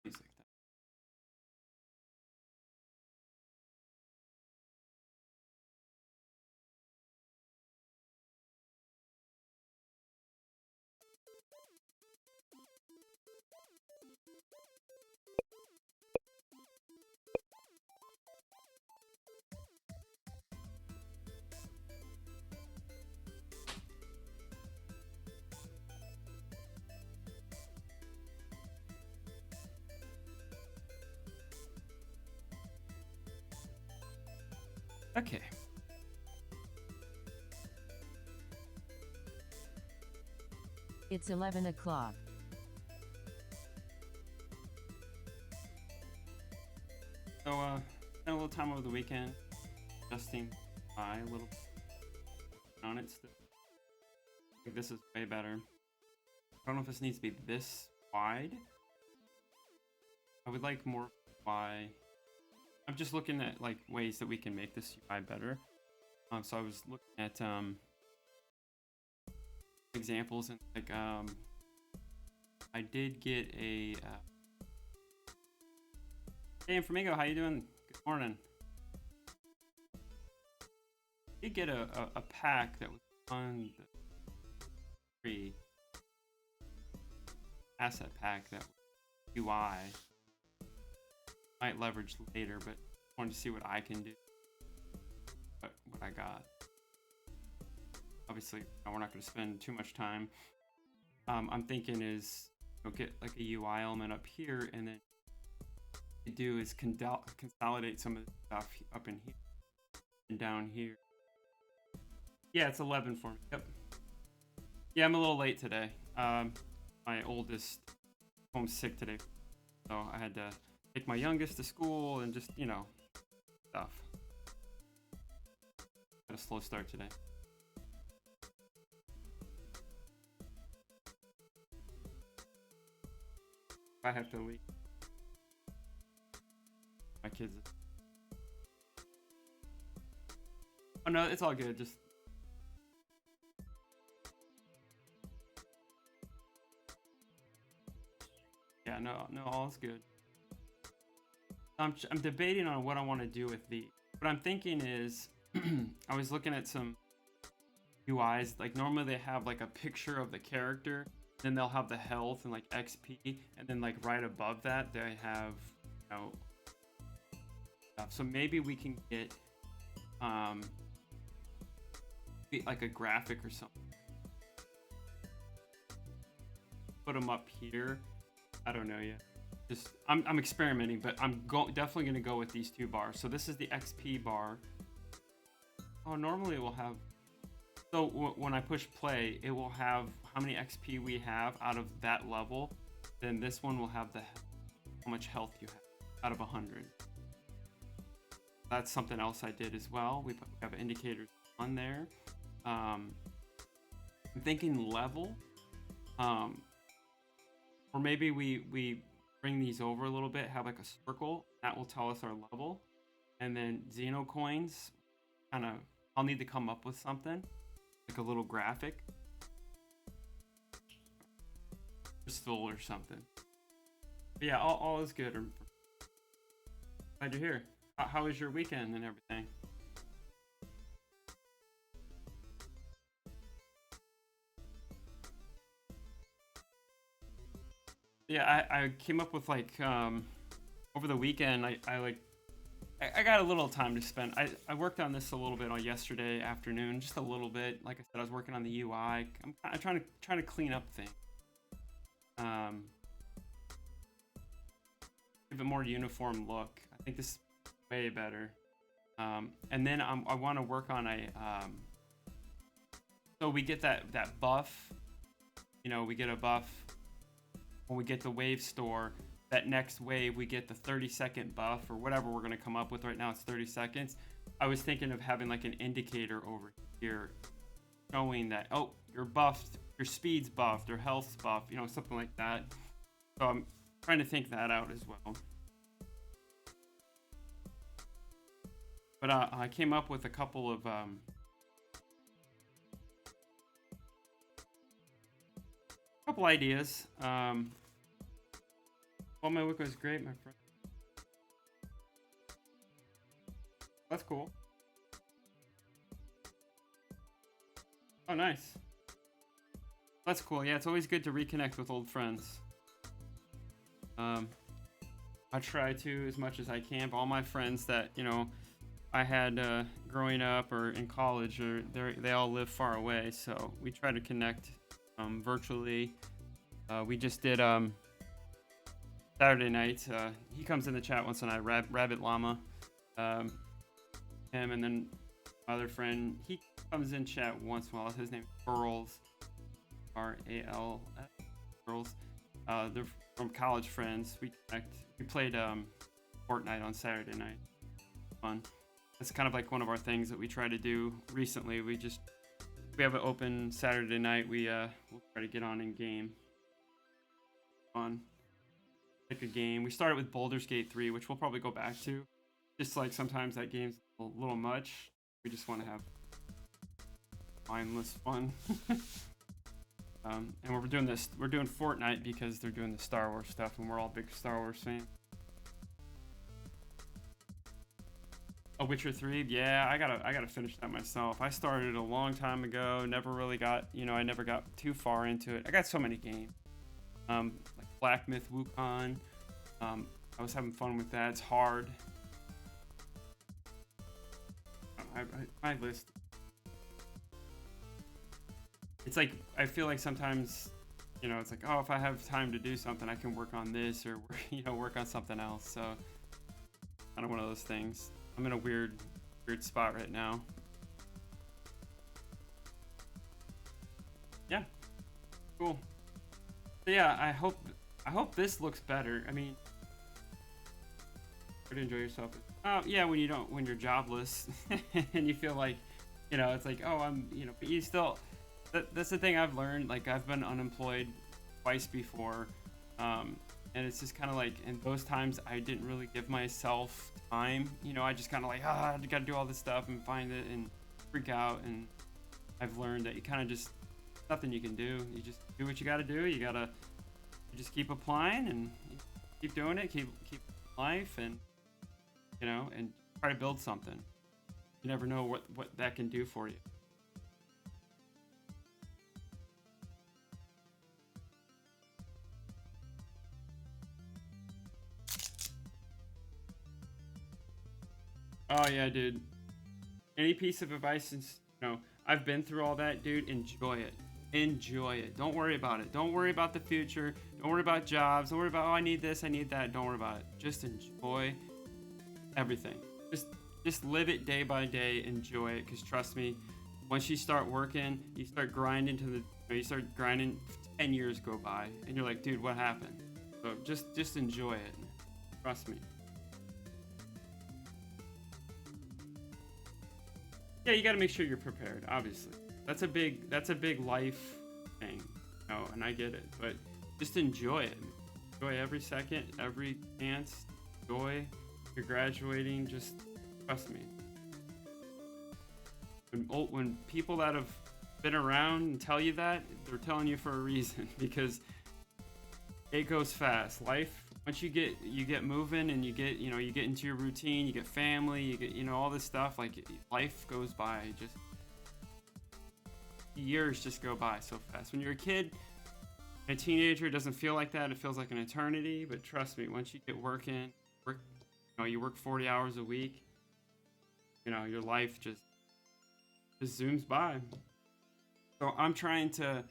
Music. Okay. It's 11 o'clock. So, spent a little time over the weekend adjusting my little on it still. I think this is way better. I don't know if this needs to be this wide. I would like more wide. I'm just looking at like ways that we can make this UI better. So I was looking at examples and like I did get a hey Flamingo, how you doing? Good morning. I did get a pack that was on the free asset pack that was UI. Might leverage later, but wanted to see what I can do. What I got. Obviously, we're not going to spend too much time. I'm thinking is get like a UI element up here, and then what you do is consolidate some of the stuff up in here and down here. Yeah, it's 11 for me. Yep. Yeah, I'm a little late today. My oldest homesick today, so I had to take my youngest to school and just stuff. Had a slow start today. I have to leave my kids. Oh no, it's all good. Just yeah, no, all's good. I'm debating on what I want to do with the. What I'm thinking is, I was looking at some UIs. Like normally they have like a picture of the character, then they'll have the health and like XP, and then like right above that they have stuff. So maybe we can get like a graphic or something. Put them up here. I don't know yet. Just I'm experimenting, but I'm definitely gonna go with these two bars. So this is the XP bar. Oh, normally it will have. So when I push play, it will have how many XP we have out of that level. Then this one will have how much health you have out of 100. That's something else I did as well. We have indicators on there. I'm thinking level, or maybe we bring these over a little bit, have like a circle that will tell us our level, and then Xeno coins. I'll need to come up with something like a little graphic, crystal or something. But yeah, all is good. Glad you're here. How was your weekend and everything? Yeah, I came up with like over the weekend. I got a little time to spend. I worked on this a little bit on yesterday afternoon, just a little bit. Like I said, I was working on the UI. I'm trying to clean up things. Give a more uniform look. I think this is way better. And then I want to work on a. So we get that buff. We get a buff when we get the wave store. That next wave we get the 30-second buff or whatever we're going to come up with. Right now it's 30 seconds. I was thinking of having like an indicator over here showing that you're buffed, your speed's buffed, your health's buffed, something like that. So I'm trying to think that out as well. But I came up with a couple of ideas. Well, my week was great, my friend. That's cool. Oh, nice. That's cool. Yeah, it's always good to reconnect with old friends. I try to as much as I can. But all my friends that I had growing up or in college, or they all live far away, so we try to connect virtually. We just did Saturday night. He comes in the chat once, and Rabbit Llama, him, and then my other friend. He comes in chat once in a while. His name is Burls, RAL, Burls. They're from college friends. We connect. We played Fortnite on Saturday night. Fun. That's kind of like one of our things that we try to do recently. We have an open Saturday night. We'll try to get on in game. Fun. Pick a game. We started with Baldur's Gate 3, which we'll probably go back to. Just like sometimes that game's a little much. We just want to have mindless fun. And we're doing Fortnite because they're doing the Star Wars stuff, and we're all big Star Wars fans. Oh, Witcher 3, yeah, I gotta finish that myself. I started a long time ago. Never really got, I never got too far into it. I got so many games, like Black Myth Wukong. I was having fun with that. It's hard. My list. It's like, I feel like sometimes, it's like, oh, if I have time to do something, I can work on this or, work on something else. So, kind of one of those things. I'm in a weird spot right now. Yeah, cool. So yeah, I hope this looks better. I mean, try to enjoy yourself. Oh yeah, when you're jobless and you feel like, it's like, oh, but you still. That's the thing I've learned. Like, I've been unemployed twice before, and it's just kind of like, in those times I didn't really give myself time. I just kind of like, I gotta do all this stuff and find it and freak out. And I've learned that you kind of just, nothing you can do. You just do what you gotta do. You just keep applying and keep doing it. Keep life and and try to build something. You never know what that can do for you. Oh yeah, dude. Any piece of advice, since I've been through all that, dude, enjoy it. Enjoy it. Don't worry about it. Don't worry about the future. Don't worry about jobs. Don't worry about, oh, I need this, I need that. Don't worry about it. Just enjoy everything. Just live it day by day. Enjoy it, because trust me, once you start working, you start grinding 10 years go by, and you're like, dude, what happened? So just enjoy it. Trust me. Yeah, you got to make sure you're prepared. Obviously, that's a big life thing, and I get it. But just enjoy it. Enjoy every second, every chance. Enjoy. You're graduating. Just trust me. When people that have been around and tell you that, they're telling you for a reason, because it goes fast. Life. Once you get moving and you get into your routine, you get family, you get all this stuff, like life goes by, just years just go by so fast. When you're a kid, a teenager, it doesn't feel like that. It feels like an eternity. But trust me, once you get working, you work 40 hours a week, your life just zooms by. So I'm trying to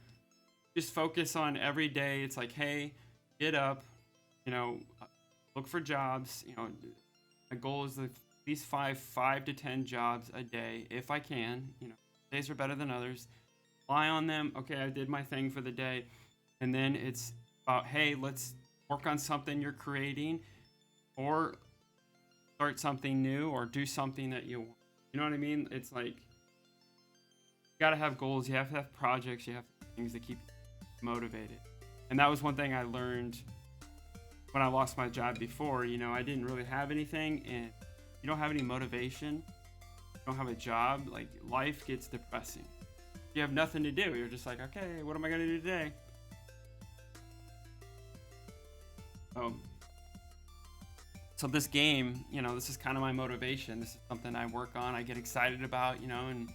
just focus on every day. It's like, hey, get up. Look for jobs. My goal is at least 5 to 10 jobs a day if I can. Days are better than others. Fly on them. Okay, I did my thing for the day. And then it's about, hey, let's work on something you're creating, or start something new, or do something that you want. You know what I mean? It's like, you got to have goals. You have to have projects. You have to have things that keep you motivated. And that was one thing I learned when I lost my job before. I didn't really have anything, and you don't have any motivation, you don't have a job, like, life gets depressing. You have nothing to do. You're just like, okay, what am I gonna do today? Oh, So this game, you know, this is kind of my motivation. This is something I work on, I get excited about, you know, and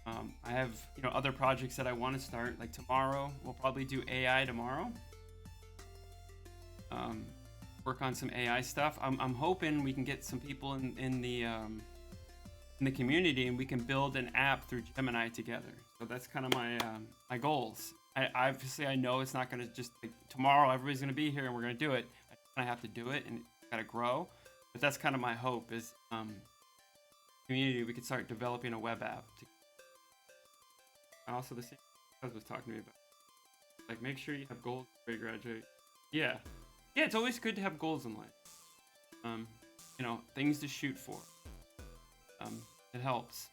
I have, you know, other projects that I want to start. Like tomorrow, we'll probably do AI tomorrow. Work on some AI stuff. I'm hoping we can get some people in the community, and we can build an app through Gemini together. So that's kind of my goals. I obviously I know it's not gonna just like tomorrow everybody's gonna be here and we're gonna do it. I kind of have to do it, and it's gotta grow. But that's kind of my hope is community. We could start developing a web app. Also, the same was talking to me about, like, make sure you have goals before you graduate. Yeah, it's always good to have goals in life. You know, things to shoot for. It helps.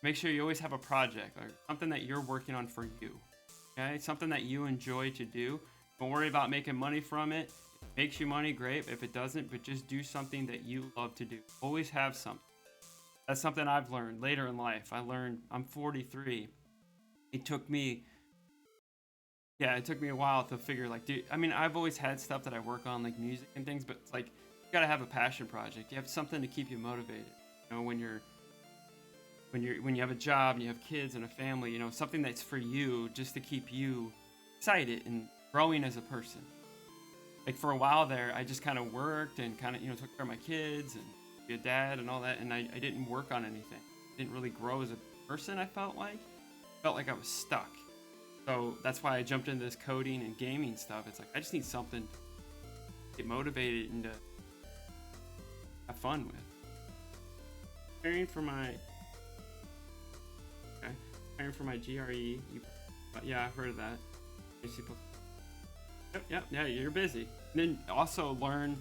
Make sure you always have a project or something that you're working on for you. Okay, something that you enjoy to do. Don't worry about making money from it. If it makes you money, great. If it doesn't, but just do something that you love to do. Always have something. That's something I've learned later in life. I'm 43. It took me a while to figure, like, dude, I mean, I've always had stuff that I work on, like music and things, but it's like, you gotta have a passion project. You have something to keep you motivated. You know, when you have a job and you have kids and a family, you know, something that's for you, just to keep you excited and growing as a person. Like for a while there, I just kind of worked and kind of, you know, took care of my kids and be a dad and all that, and I didn't work on anything. I didn't really grow as a person, I felt like I was stuck. So that's why I jumped into this coding and gaming stuff. It's like, I just need something to get motivated and to have fun with. Preparing for my GRE. Yeah, I've heard of that. Yeah, you're busy. And then also learn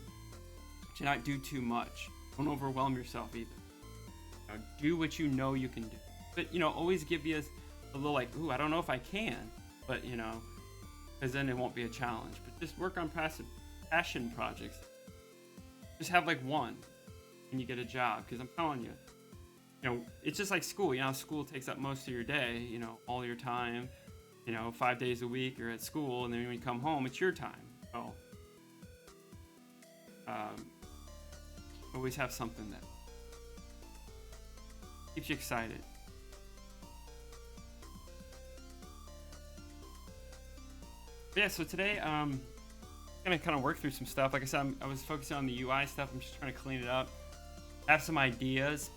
to not do too much. Don't overwhelm yourself either. You know, do what you know you can do. But, you know, always give you a little like, ooh, I don't know if I can. But, you know, because then it won't be a challenge. But just work on passion projects. Just have like one when you get a job. Because I'm telling you, you know, it's just like school. You know, school takes up most of your day, you know, all your time. You know, 5 days a week you're at school, and then when you come home, it's your time. So, always have something that keeps you excited. Yeah, so today, I'm gonna kind of work through some stuff. Like I said, I was focusing on the UI stuff. I'm just trying to clean it up. I have some ideas.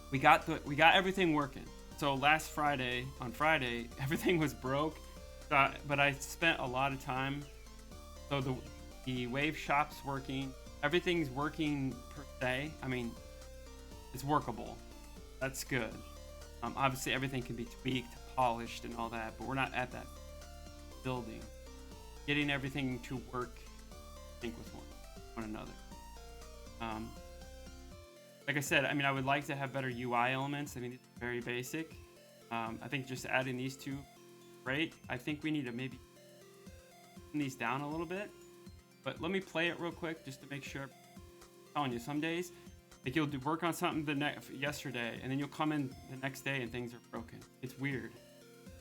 We got everything working. So on Friday, everything was broke, but I spent a lot of time. So the Wave shop's working. Everything's working per se. I mean, it's workable. That's good. Obviously, everything can be tweaked, polished, and all that, but we're not at that building. Getting everything to work, I think, with one another. Like I said, I mean, I would like to have better UI elements. I mean, it's very basic. I think just adding these two, great. I think we need to maybe turn these down a little bit. But let me play it real quick just to make sure. I'm telling you, some days, like you'll work on something yesterday, and then you'll come in the next day and things are broken. It's weird.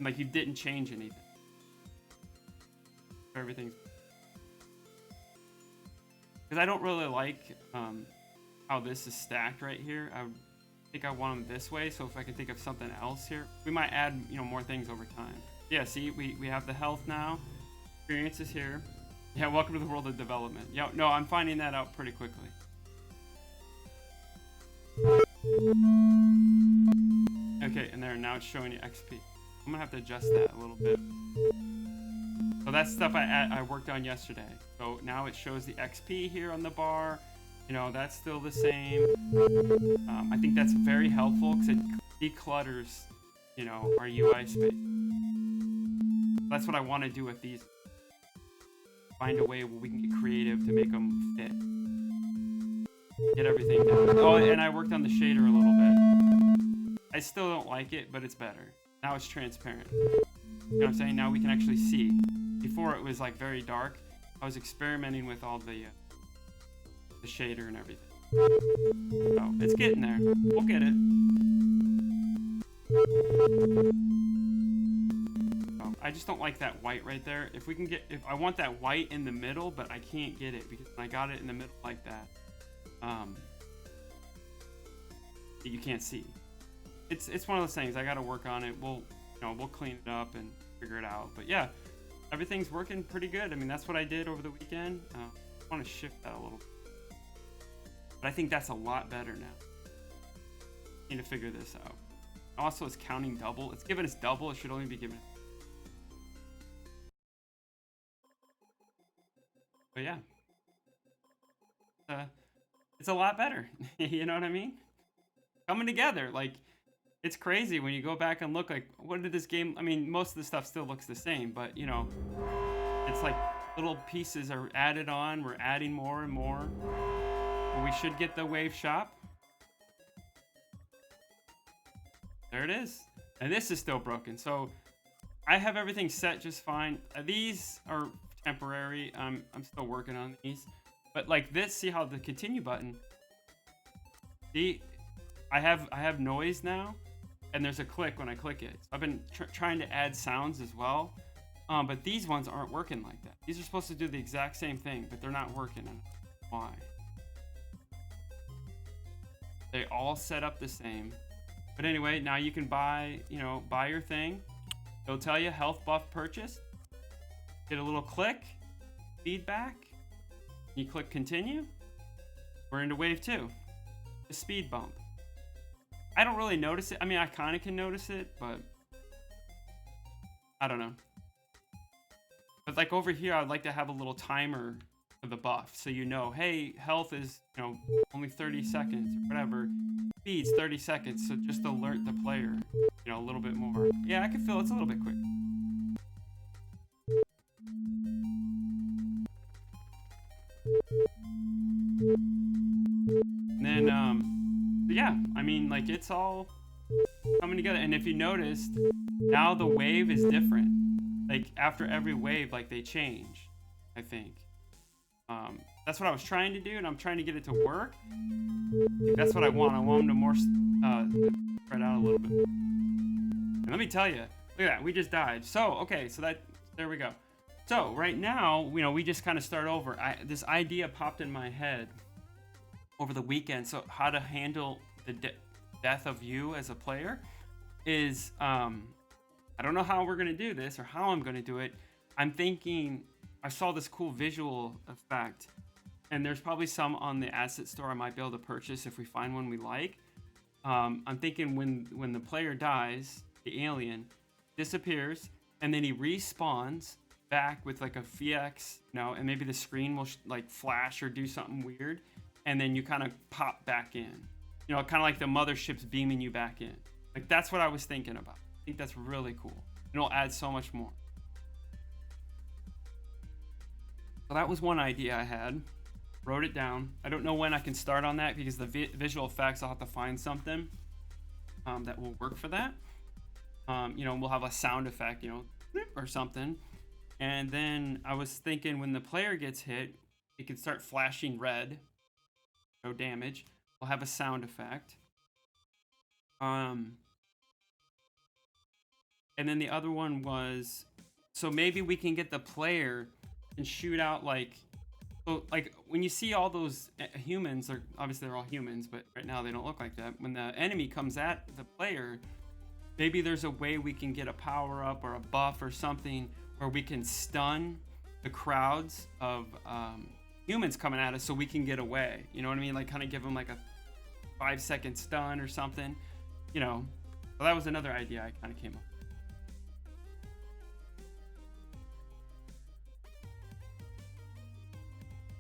Like you didn't change anything. Everything's. Because I don't really like how this is stacked right here. I think I want them this way, so if I can think of something else here, we might add, you know, more things over time. Yeah, see, we have the health now. Experience is here. Yeah, welcome to the world of development. Yeah, no, I'm finding that out pretty quickly. Okay, and there, now it's showing you XP. I'm gonna have to adjust that a little bit. So that's stuff I worked on yesterday. So now it shows the XP here on the bar. You know, that's still the same. I think that's very helpful because it declutters, you know, our UI space. That's what I want to do with these. Find a way where we can get creative to make them fit. Get everything down. Oh, and I worked on the shader a little bit. I still don't like it, but it's better. Now it's transparent. You know what I'm saying? Now we can actually see. Before it was like very dark. I was experimenting with all the shader and everything. So it's getting there. We'll get it. Oh, I just don't like that white right there. If we can get, if I want that white in the middle, but I can't get it because when I got it in the middle like that, you can't see. It's one of those things. I got to work on it. We'll clean it up and figure it out. But yeah, everything's working pretty good. I mean, that's what I did over the weekend. I want to shift that a little, but I think that's a lot better now. Need to figure this out. Also, it's counting double. It's giving us double. It should only be given. But yeah, it's a lot better. You know what I mean? Coming together, like, it's crazy when you go back and look, like, what did this game, I mean, most of the stuff still looks the same, but you know, it's like little pieces are added on. We're adding more and more. And we should get the wave shop. There it is. And this is still broken. So I have everything set just fine. These are temporary. I'm still working on these. But like this, see how the continue button, see, I have noise now, and there's a click when I click it. So I've been trying to add sounds as well. But these ones aren't working like that. These are supposed to do the exact same thing, but they're not working. Why? They all set up the same. But anyway, now you can buy your thing. It'll tell you health buff purchase. Get a little click, feedback. You click continue. We're into wave 2. The speed bump. I don't really notice it. I mean, I kind of can notice it, but I don't know. But like over here, I'd like to have a little timer for the buff. So you know, hey, health is, only 30 seconds or whatever. Speed's 30 seconds, so just alert the player, a little bit more. Yeah, I can feel it's a little bit quick. And then, yeah, I mean, like, it's all coming together. And if you noticed, now the wave is different. Like, after every wave, like, they change, I think. That's what I was trying to do, and I'm trying to get it to work. That's what I want. I want them to more spread out a little bit. And let me tell you, look at that. We just died. So, okay, so there we go. So, right now, we just kind of start over. This idea popped in my head over the weekend. So, how to handle the death of you as a player is, I don't know how we're going to do this or how I'm going to do it. I'm thinking, I saw this cool visual effect, and there's probably some on the asset store I might be able to purchase if we find one we like. I'm thinking when the player dies, the alien disappears, and then he respawns back with like a VX, and maybe the screen will like flash or do something weird, and then you kind of pop back in. Kind of like the mothership's beaming you back in. Like, that's what I was thinking about. I think that's really cool. It'll add so much more. So that was one idea I had. Wrote it down. I don't know when I can start on that because the visual effects, I'll have to find something that will work for that. We'll have a sound effect, or something. And then I was thinking when the player gets hit, it can start flashing red. No damage. We'll have a sound effect. And then the other one was, so maybe we can get the player and shoot out like when you see all those humans, obviously they're all humans, but right now they don't look like that. When the enemy comes at the player, maybe there's a way we can get a power up or a buff or something where we can stun the crowds of humans coming at us so we can get away. You know what I mean? Like, kind of give them like a 5-second stun or something. So that was another idea I kind of came up with.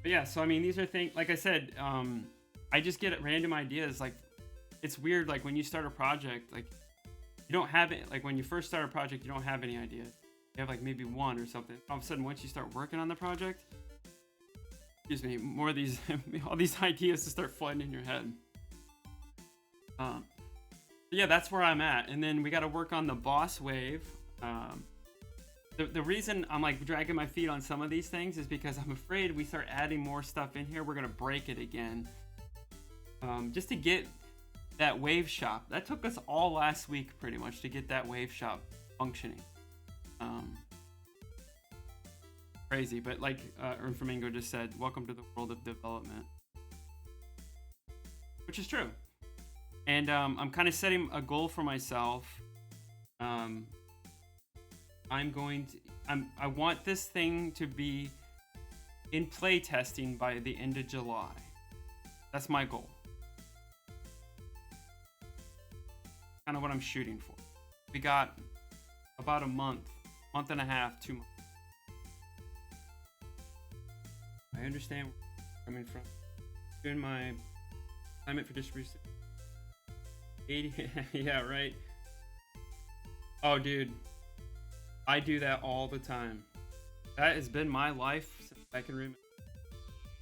But yeah, so I mean, these are things, like I said, I just get random ideas. Like, it's weird, like when you start a project, like you don't have it, like when you first start a project, you don't have any ideas. You have like maybe one or something. All of a sudden, once you start working on the project, excuse me, more of these, all these ideas to start flooding in your head. Yeah, that's where I'm at. And then we got to work on the boss wave. The reason I'm like dragging my feet on some of these things is because I'm afraid we start adding more stuff in here, we're gonna break it again. Just to get that wave shop, that took us all last week pretty much to get that wave shop functioning. Um, Crazy, but like Earn Flamingo just said, welcome to the world of development, which is true. And I'm kind of setting a goal for myself. Um, I want this thing to be in play testing by the end of July. That's my goal. Kind of what I'm shooting for. We got about a month and a half, 2 months. I understand where you're coming from. Doing my assignment for distribution. 80, yeah, right. Oh, dude, I do that all the time. That has been my life since I can remember.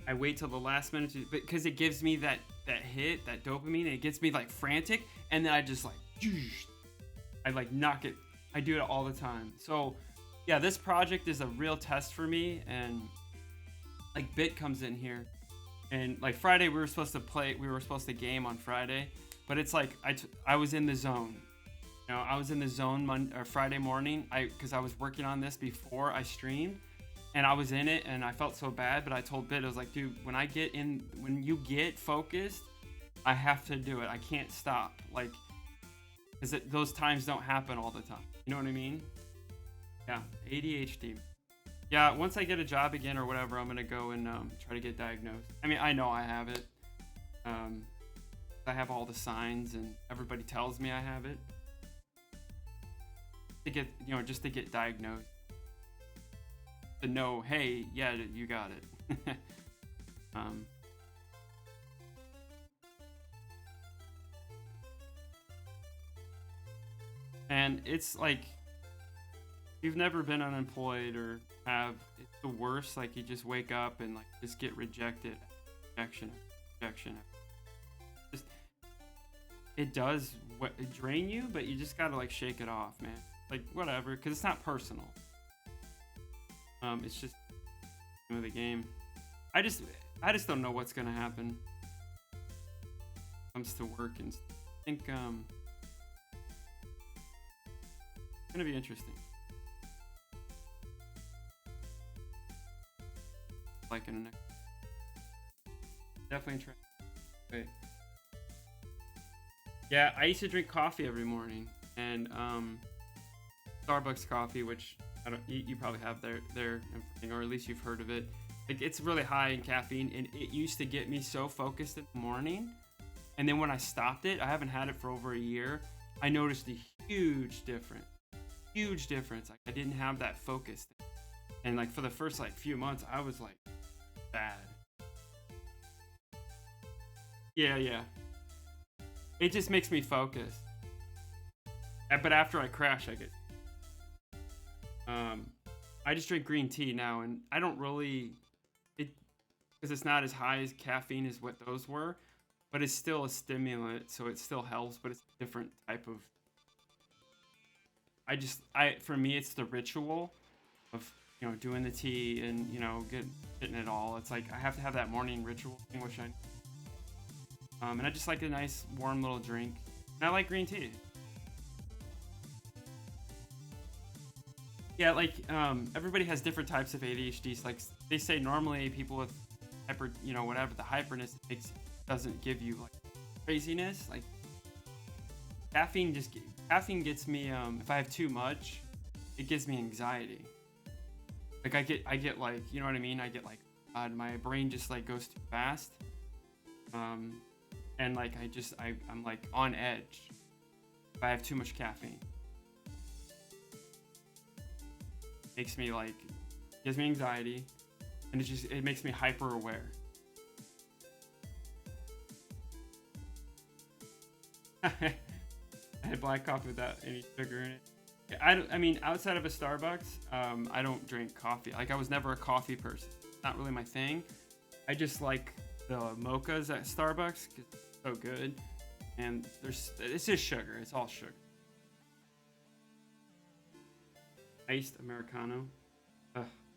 I wait till the last minute because it gives me that hit, that dopamine, and it gets me like frantic, and then I just like, I like knock it. I do it all the time. So, yeah, this project is a real test for me, and like Bit comes in here, and like Friday we were supposed to game on Friday, but it's like I was in the zone. You know, I was in the zone Friday morning. Because I was working on this before I streamed, and I was in it, and I felt so bad. But I told Bit, I was like, dude, when you get focused, I have to do it. I can't stop. Like, because those times don't happen all the time. You know what I mean? Yeah, ADHD. Yeah, once I get a job again or whatever, I'm gonna go and try to get diagnosed. I mean, I know I have it. I have all the signs, and everybody tells me I have it. Just to get diagnosed. To know, hey, yeah, you got it. And it's like, you've never been unemployed or it's the worst. Like, you just wake up and like just get rejected. Rejection. Just, it does drain you, but you just gotta like shake it off, man. Like, whatever, because it's not personal. It's just the game. I just don't know what's gonna happen when it comes to work, and I think it's gonna be interesting. Like in the next, definitely try. Wait. Yeah, I used to drink coffee every morning, and Starbucks coffee, which you probably have there, or at least you've heard of it. Like, it's really high in caffeine, and it used to get me so focused in the morning. And then when I stopped it, I haven't had it for over a year. I noticed a huge difference. Like, I didn't have that focus, and like for the first like few months, I was like bad. Yeah. It just makes me focus. But after I crash, I get. I just drink green tea now, and I don't really because it's not as high as caffeine as what those were, but it's still a stimulant, so it still helps, but it's a different type of. For me, it's the ritual of doing the tea and getting it all. It's like I have to have that morning ritual thing, which and I just like a nice warm little drink, and I like green tea. Yeah, like everybody has different types of ADHD. Like they say, normally people with whatever the hyperness doesn't give you like craziness. Like caffeine gets me. If I have too much, it gives me anxiety. Like I get like, you know what I mean? I get like, my brain just like goes too fast. And like I'm like on edge if I have too much caffeine. Makes me like, gives me anxiety, and it makes me hyper aware. I had black coffee without any sugar in it. I mean, outside of a Starbucks, I don't drink coffee. Like, I was never a coffee person. It's not really my thing. I just like the mochas at Starbucks because it's so good. And it's just sugar. It's all sugar. Iced Americano.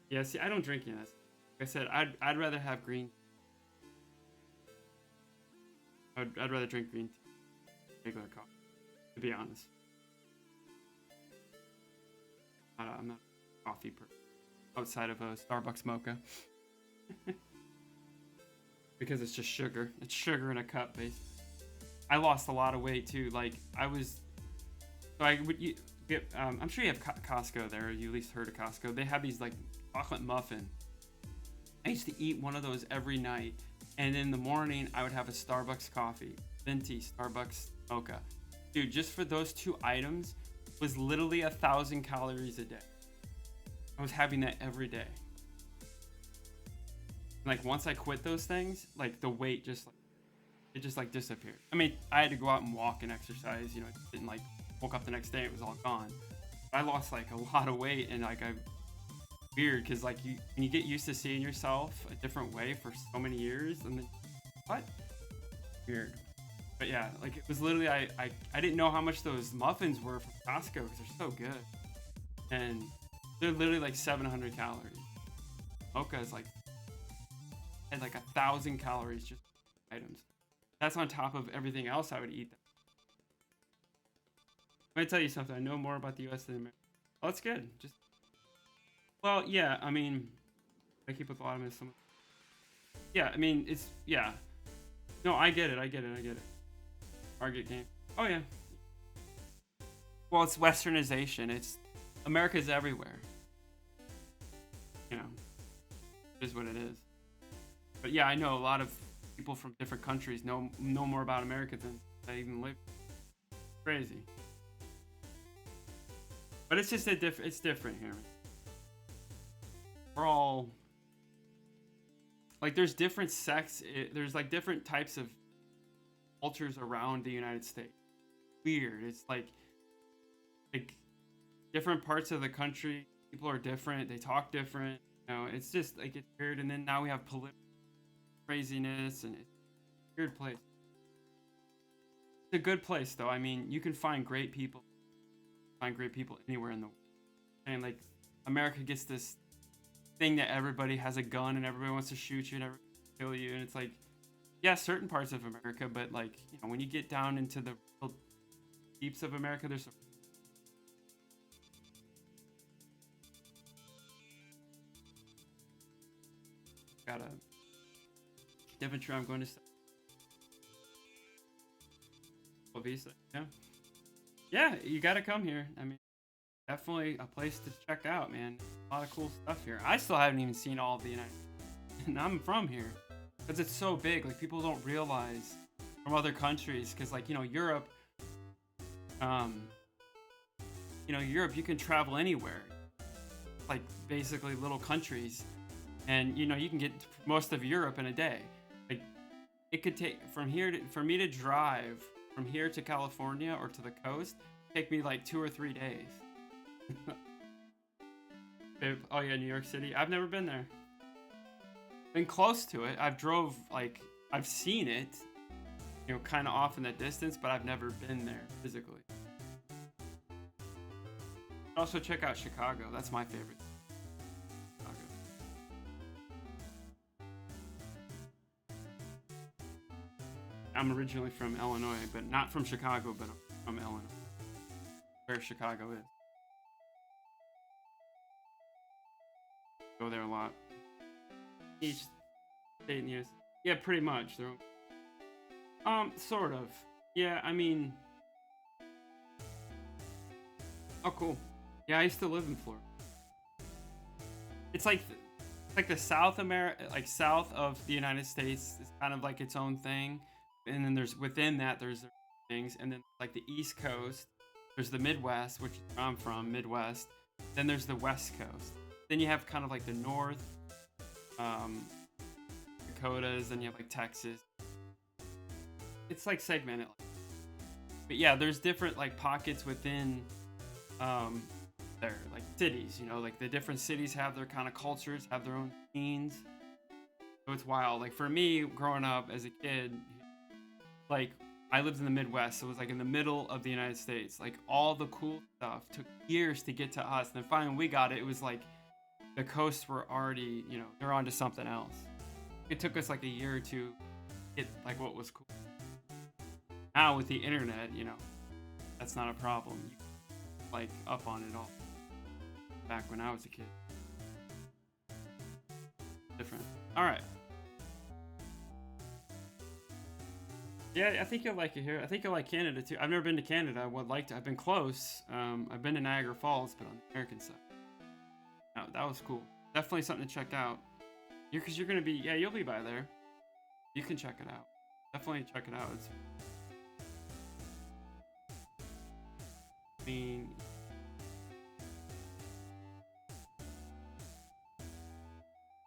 Yeah, see, I don't drink it. Like I said, I'd rather have green. I'd rather drink green tea than regular coffee, to be honest. I'm not a coffee person outside of a Starbucks mocha because it's just sugar. It's sugar in a cup, basically. I lost a lot of weight too. Like I was, so I would get. I'm sure you have Costco there. You at least heard of Costco. They have these like chocolate muffin. I used to eat one of those every night, and in the morning I would have a Starbucks coffee, venti Starbucks mocha. Dude, just for those 2 items was literally 1,000 calories a day. I was having that every day. Like once I quit those things, like the weight just like it just like disappeared. I mean, I had to go out and walk and exercise, you know, it didn't like woke up the next day, it was all gone. But I lost like a lot of weight, and like I weird because like when you get used to seeing yourself a different way for so many years, and then what? Weird. But yeah, like it was literally I didn't know how much those muffins were from Costco because they're so good, and they're literally like 700 calories. Mocha is like had like 1,000 calories just items. That's on top of everything else I would eat. Let me tell you something. I know more about the U.S. than America. Oh, that's good. Just well, yeah. I mean, I keep with a lot of this. Yeah, I mean, it's yeah. No, I get it. I get it. Target game. Oh yeah. Well, it's westernization. It's America's everywhere. You know, it is what it is. But yeah, I know a lot of people from different countries know more about America than I even live. Crazy. But it's just it's different here. We're all like there's different there's like different types of cultures around the United States. Weird. It's like different parts of the country, people are different, they talk different. You know, it's just like it's weird. And then now we have political craziness, and it's a weird place. It's a good place though. I mean, you can find great people anywhere in the world. And like America gets this thing that everybody has a gun and everybody wants to shoot you and everybody wants to kill you, and it's like, yeah, certain parts of America, but like, you know, when you get down into the real deeps of America, there's some got a different trip I'm going to visa. Yeah, you got to come here. I mean, definitely a place to check out, man. A lot of cool stuff here. I still haven't even seen all of the United States, and I'm from here because it's so big. Like people don't realize from other countries, because like, you know, Europe, Europe, you can travel anywhere, like basically little countries, and you know, you can get most of Europe in a day. Like it could take for me to drive from here to California or to the coast, take me like 2 or 3 days. Oh yeah, New York City. I've never been there. Been close to it. I've seen it, you know, kind of off in the distance, but I've never been there physically. Also check out Chicago. That's my favorite. Chicago. I'm originally from Illinois, but not from Chicago, but I'm from Illinois, where Chicago is. Go there a lot. Each state in the US. Yeah, pretty much. Sort of. Yeah, I mean. Oh, cool. Yeah, I used to live in Florida. It's like the South America, like south of the United States, is kind of like its own thing, and then within that there's things, and then like the East Coast, there's the Midwest, which is where I'm from, Midwest. Then there's the West Coast. Then you have kind of like the North, Dakotas, and you have like Texas. It's like segmented. But yeah, there's different like pockets within their like cities, you know, like the different cities have their kind of cultures, have their own scenes. So it's wild. Like for me, growing up as a kid, like I lived in the Midwest, so it was like in the middle of the United States. Like all the cool stuff took years to get to us, and then finally we got it. It was like the coasts were already, you know, they're onto something else. It took us like a year or two to get like what was cool. Now with the internet, you know, that's not a problem. You like up on it all. back when I was a kid. Different. All right. Yeah, I think you'll like it here. I think you'll like Canada too. I've never been to Canada. I would like to. I've been close. I've been to Niagara Falls, but on the American side. No, that was cool. Definitely something to check out. Because you're gonna be, yeah, you'll be by there. You can check it out. Definitely check it out. I mean,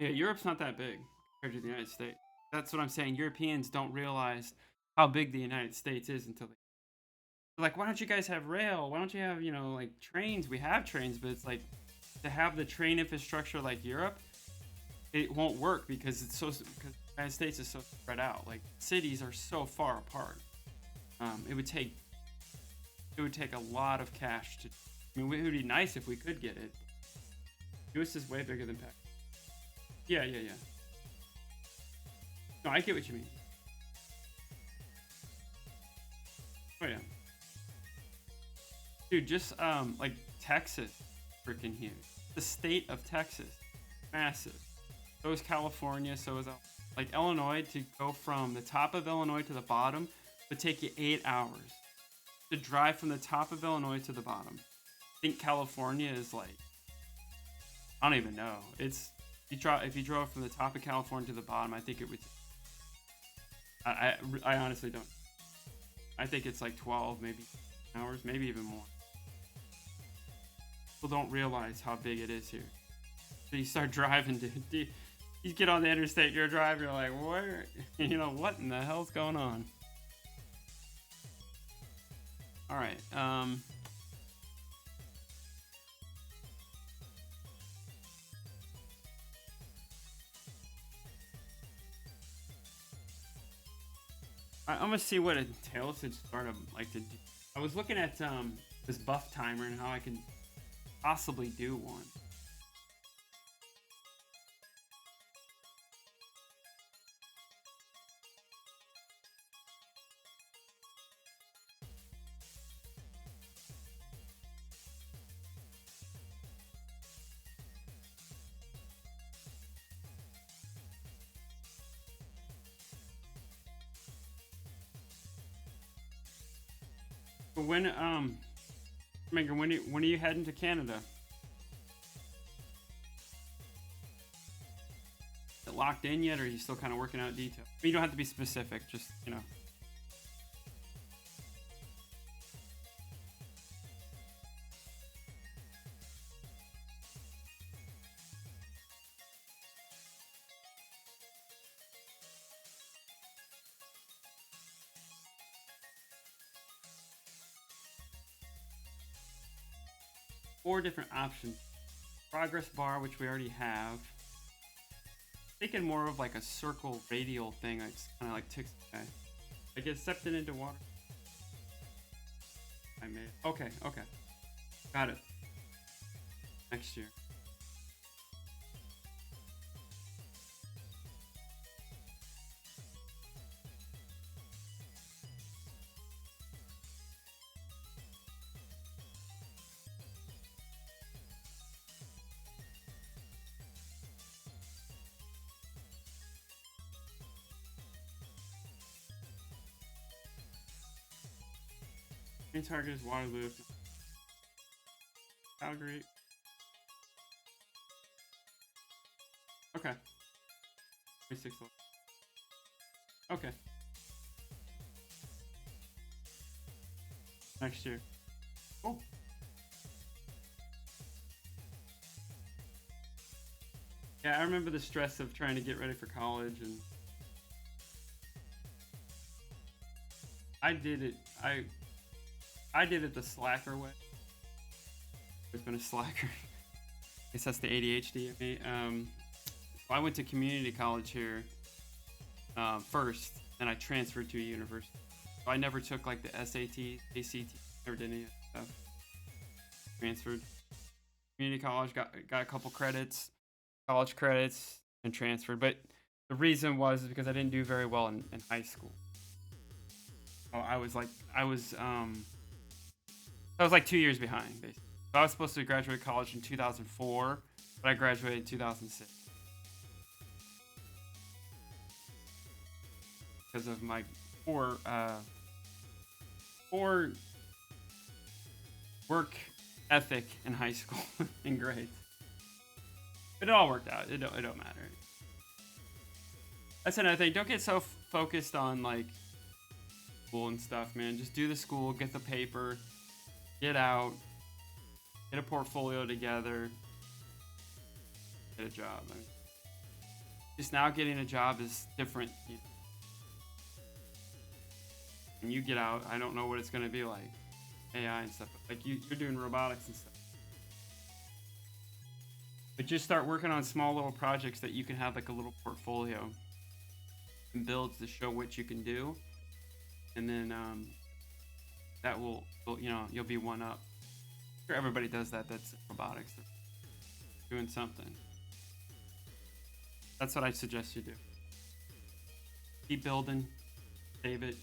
yeah, Europe's not that big compared to the United States. That's what I'm saying. Europeans don't realize how big the United States is until they're like, why don't you guys have rail? Why don't you have, like trains? We have trains, but it's like to have the train infrastructure like Europe, it won't work because because the United States is so spread out. Like cities are so far apart. It would take a lot of cash to. I mean, it would be nice if we could get it. US is way bigger than Pakistan. Yeah. No, I get what you mean. Oh yeah. Dude, just like Texas, freaking huge. The state of Texas, massive. So is California. So is like Illinois. To go from the top of Illinois to the bottom would take you 8 hours. To drive from the top of Illinois to the bottom. I think California is like, I don't even know. If you drove from the top of California to the bottom, I think it would. I honestly don't. I think it's like 12, maybe hours, maybe even more. People don't realize how big it is here. So you start driving, dude. You get on the interstate, you're driving, you're like, where? What in the hell's going on? All right. I'm gonna see what it entails to start like to. I was looking at this buff timer and how I can possibly do one. When Megan, when are you heading to Canada? Is it locked in yet, or are you still kind of working out details? You don't have to be specific, just 4 different options. Progress bar, which we already have. Thinking more of like a circle radial thing, like kind of like ticks. Okay. I get accepted into water. I made. Okay. Got it. Next year. Main target is Waterloo. Calgary. Okay. 26. Okay. Next year. Oh. Yeah, I remember the stress of trying to get ready for college, and I did it. I did it the slacker way. I've been a slacker. I guess that's the ADHD of me. I went to community college here first, and I transferred to a university. So I never took like the SAT, ACT, never did any of that stuff. Transferred. Community college, got a couple credits, college credits, and transferred. But the reason was because I didn't do very well in high school. I was like 2 years behind, basically. I was supposed to graduate college in 2004, but I graduated in 2006 because of my poor work ethic in high school and grades. But it all worked out. It don't matter. That's another thing. Don't get so focused on like school and stuff, man. Just do the school, get the paper, get out, get a portfolio together, get a job. I mean, just now getting a job is different. When you get out, I don't know what it's gonna be like, AI and stuff. Like you're doing robotics and stuff. But just start working on small little projects that you can have like a little portfolio and builds to show what you can do, and then that will you'll be one up. I'm sure everybody does that. That's robotics. They're doing something. That's what I suggest you do. Keep building, save it.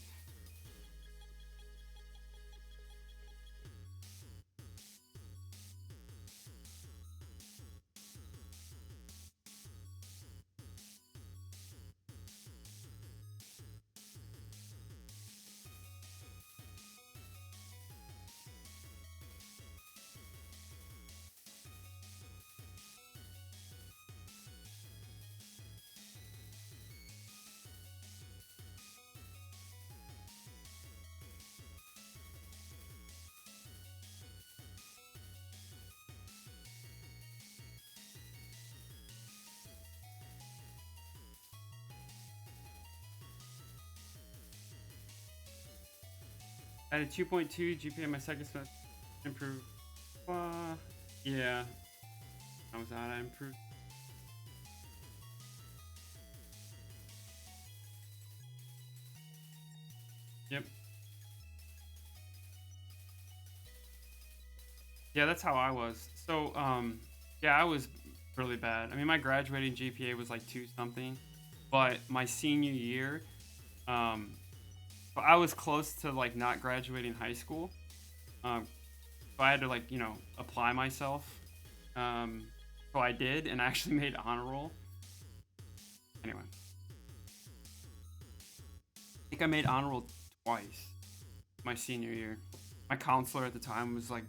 I had a 2.2 GPA my second semester. Improved. Yeah. I was out. I improved. Yep. Yeah, that's how I was. So, yeah, I was really bad. I mean, my graduating GPA was like 2 something, but my senior year, I was close to like not graduating high school. So I had to like, apply myself. So I did, and I actually made honor roll. Anyway. I think I made honor roll twice my senior year. My counselor at the time was like,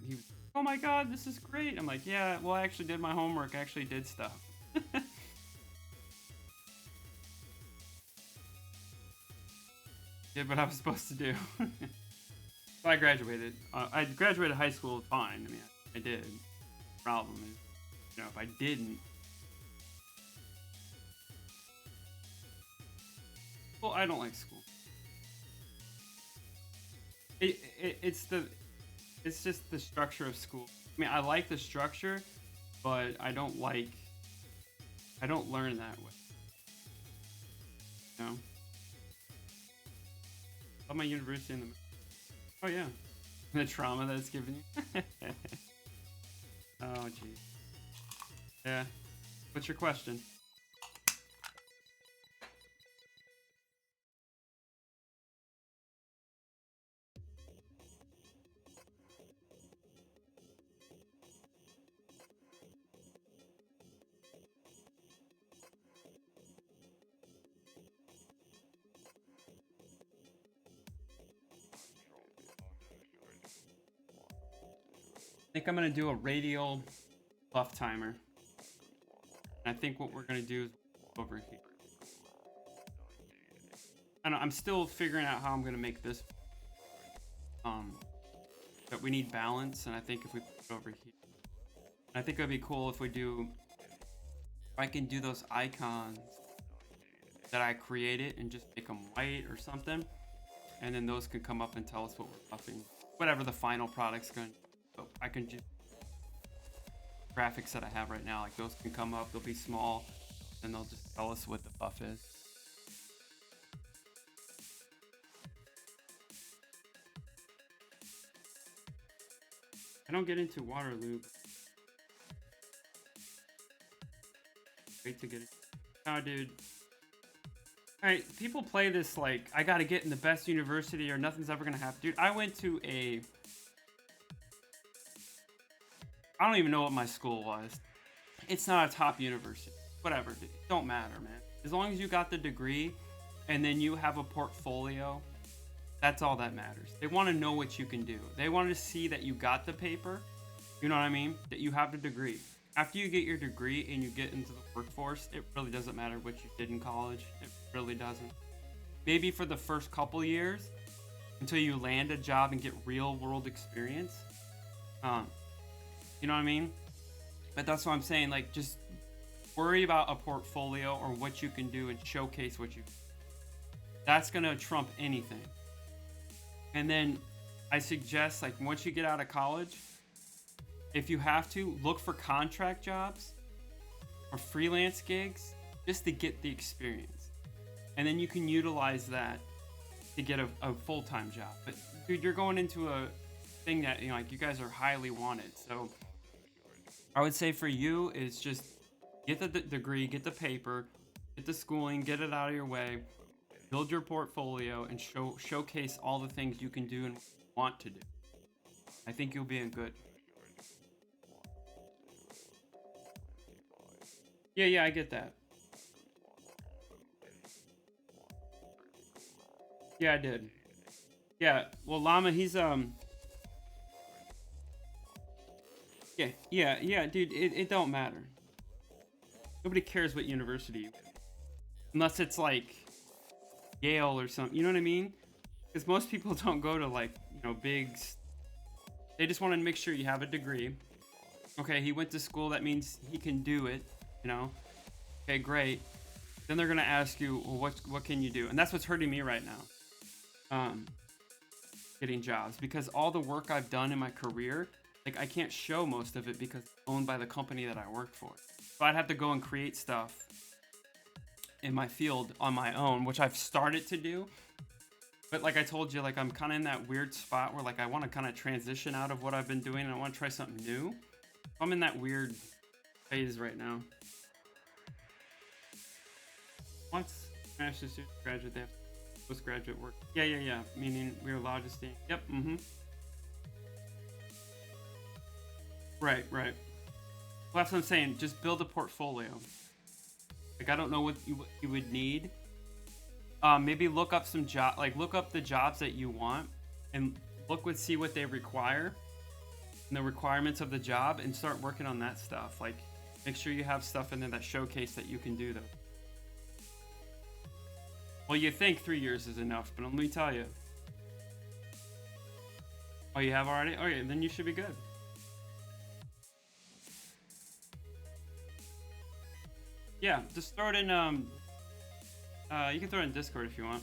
oh my God, this is great. I'm like, yeah, well, I actually did my homework. I actually did stuff. Did what I was supposed to do. So I graduated. I graduated high school fine. I mean, I did. The problem is, if I didn't, well, I don't like school. It's just the structure of school. I mean, I like the structure, but I don't learn that way. You know? Love my university in the. Oh yeah, the trauma that it's given you. Oh geez. Yeah. What's your question? I think I'm gonna do a radial buff timer. And I think what we're gonna do is over here. I'm still figuring out how I'm gonna make this. But we need balance, and I think if we put it over here, I think it'd be cool if I can do those icons that I created and just make them white or something, and then those can come up and tell us what we're buffing. Whatever the final product's gonna. So I can just graphics that I have right now, like those can come up, they'll be small, and they'll just tell us what the buff is. I don't get into Waterloo. Wait to get it. Oh, dude. Alright, people play this like, I gotta get in the best university or nothing's ever gonna happen. Dude, I went to a I don't even know what my school was. It's not a top university. Whatever, it don't matter, man. As long as you got the degree and then you have a portfolio, that's all that matters. They want to know what you can do. They want to see that you got the paper, you know what I mean? That you have the degree. After you get your degree and you get into the workforce, it really doesn't matter what you did in college. It really doesn't. Maybe for the first couple years until you land a job and get real world experience. Um, you know what I mean? But that's what I'm saying. Like, just worry about a portfolio or what you can do and showcase what you. That's gonna trump anything. And then I suggest, like, once you get out of college, if you have to, look for contract jobs or freelance gigs just to get the experience. And then you can utilize that to get a full-time job. But dude, you're going into a thing that, you know, like, you guys are highly wanted. So I would say for you is just get the degree, get the paper, get the schooling, get it out of your way, build your portfolio, and showcase all the things you can do and want to do. I think you'll be in good. Yeah, I get that. Yeah, I did. Yeah, well, Llama, he's yeah, dude, it don't matter. Nobody cares what university you go to. Unless it's like Yale or something, you know what I mean? Because most people don't go to, like, you know, they just want to make sure you have a degree. Okay, he went to school, that means he can do it, you know? Okay, great. Then they're gonna ask you, well, what can you do? And that's what's hurting me right now. Um, Getting jobs, because all the work I've done in my career, like, I can't show most of it because it's owned by the company that I work for. So I'd have to go and create stuff in my field on my own, which I've started to do. But like I told you, like, I'm kind of in that weird spot where, like, I want to kind of transition out of what I've been doing and I want to try something new. I'm in that weird phase right now. Once master's student graduate, they have postgraduate work. Yeah. Meaning we're allowed to stay. Yep. Right. Well, that's what I'm saying. Just build a portfolio. Like, I don't know what you would need. Maybe look up some look up the jobs that you want, and see what they require, and the requirements of the job, and start working on that stuff. Like, make sure you have stuff in there that showcase that you can do those. Well, you think 3 years is enough, but let me tell you. Oh, you have already? Okay, then you should be good. Yeah, just throw it in, you can throw it in Discord if you want.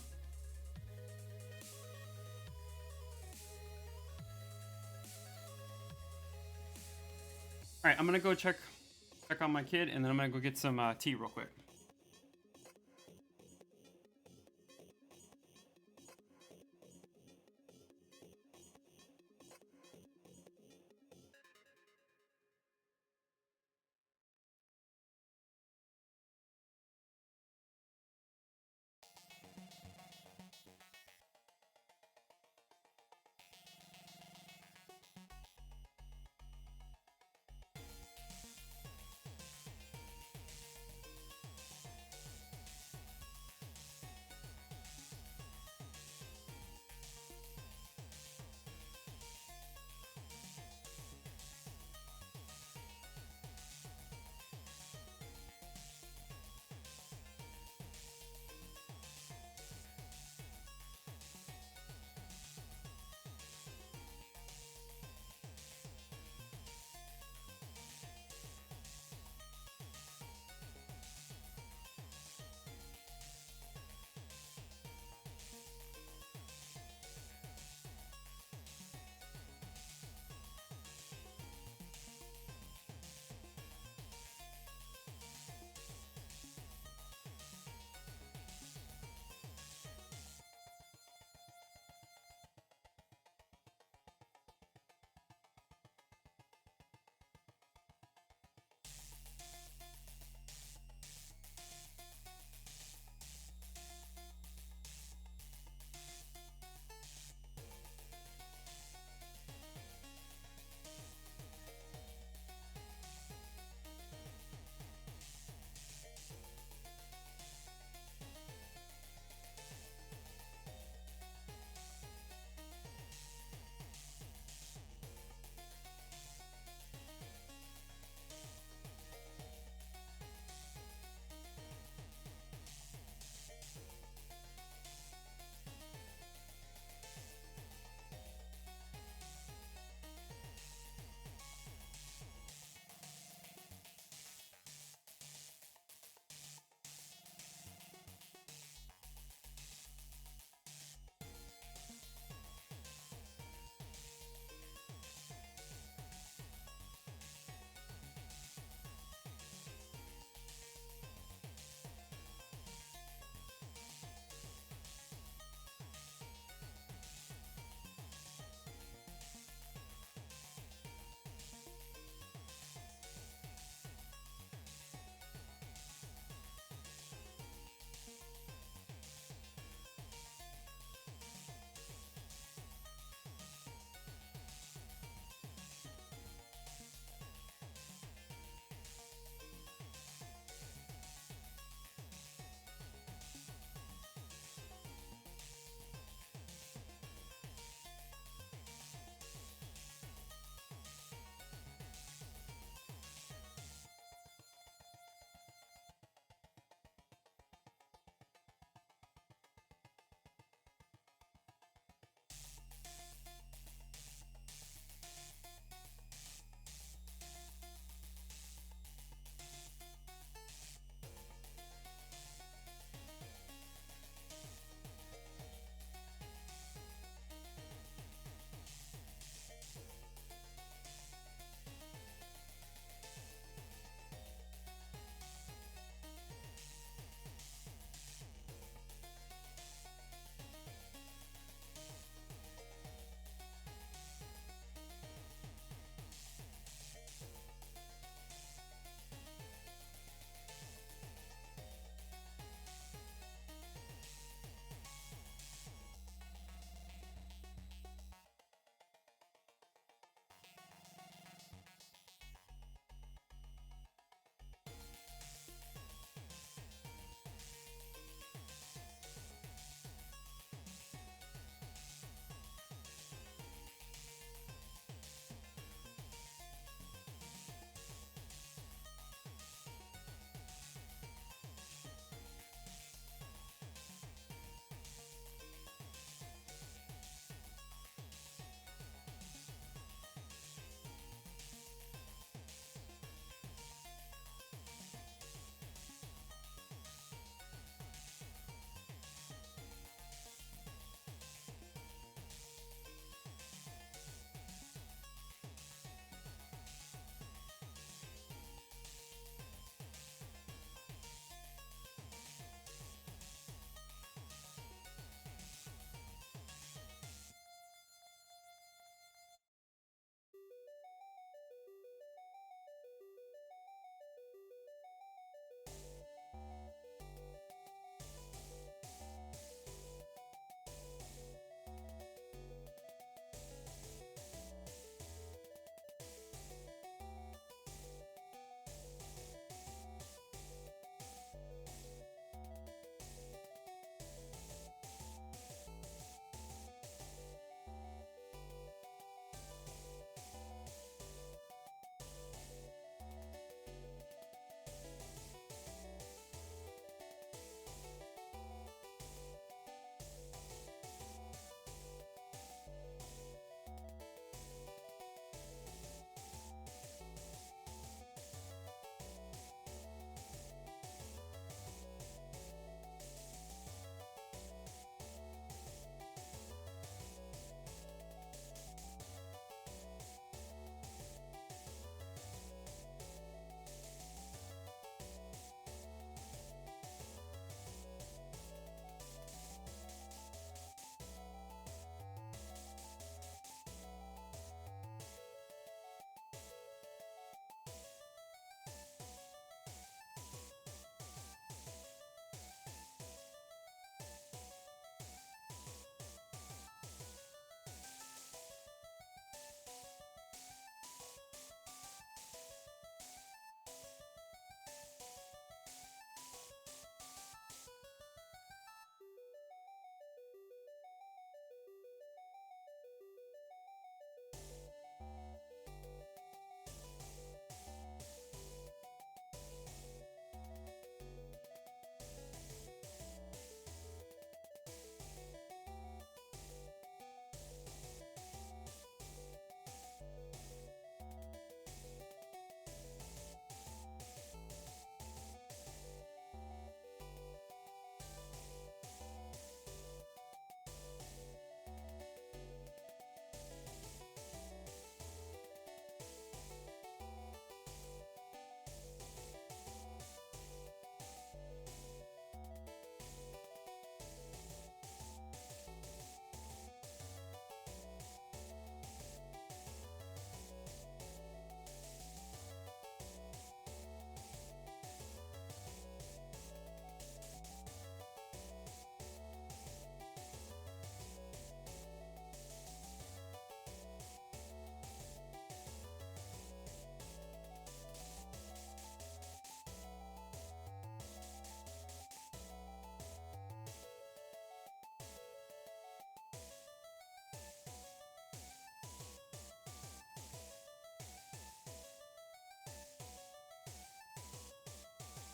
Alright, I'm gonna go check on my kid, and then I'm gonna go get some tea real quick.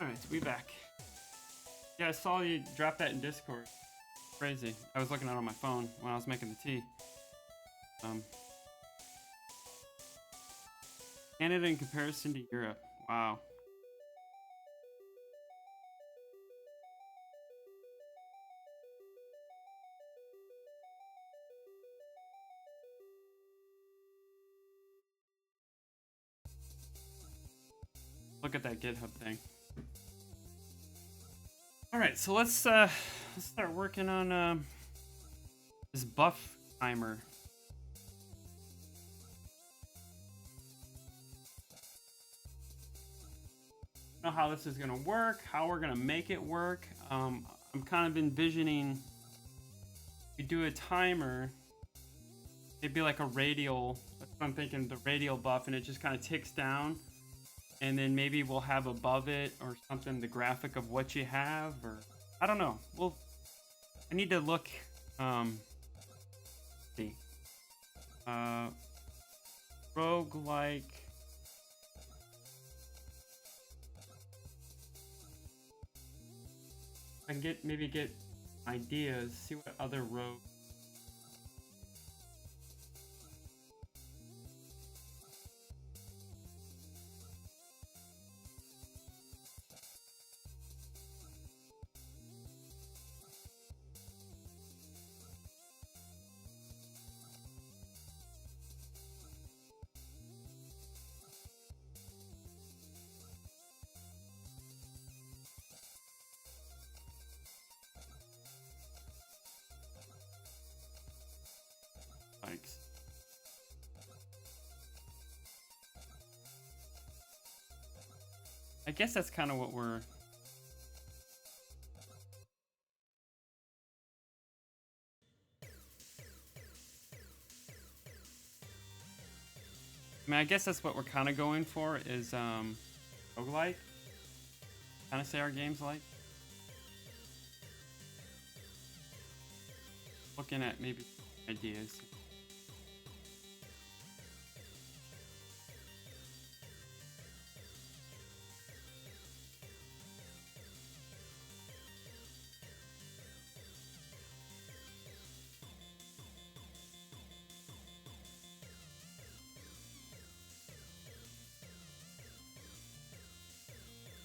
Alright, so we back. Yeah, I saw you drop that in Discord. Crazy. I was looking at it on my phone when I was making the tea. Canada in comparison to Europe. Wow. Look at that GitHub thing. All right, so let's start working on this buff timer. I don't know how this is gonna work, how we're gonna make it work. I'm kind of envisioning we do a timer, maybe like a radial. That's what I'm thinking, the radial buff, and it just kind of ticks down. And then maybe we'll have above it or something the graphic of what you have, or I don't know. Well, I need to look. See, roguelike. I can maybe get ideas. See what other rogue. I guess that's kind of what we're. I mean, I guess that's what we're kind of going for is roguelike. Kind of say our game's like. Looking at maybe ideas.